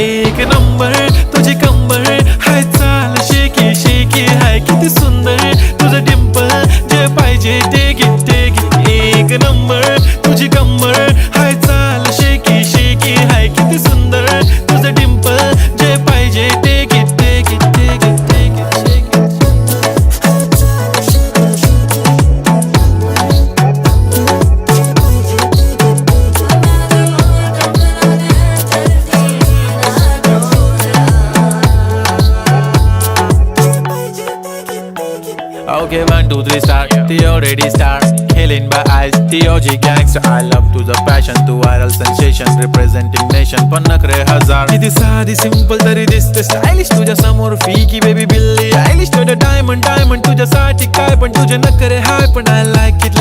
एक नंबर तुझी कंबर हाय चाल शेकी शेकी हाय किती सुंदर तुझं डिंपल जे पाहिजे ते घे एक नंबर तुझी कंबर हाय चाल शेकी शेकी हाय किती सुंदर तुझं डिंपल जे पाहिजे ते घे Okay, 1, 2, 3 start. The already start. Killing by eyes. The OG gangster. I love to the passion, to viral sensation, representing nation. पण नखरे हजार. किती साधी सिंपल तरी दिसते स्टायलिश तुझ्या समोर फीकी बेबी बिल्ली आयलिश तुझ्या डायमंड तुझ्यासाठी काय पण तुझे नखरे हाय पण I like it.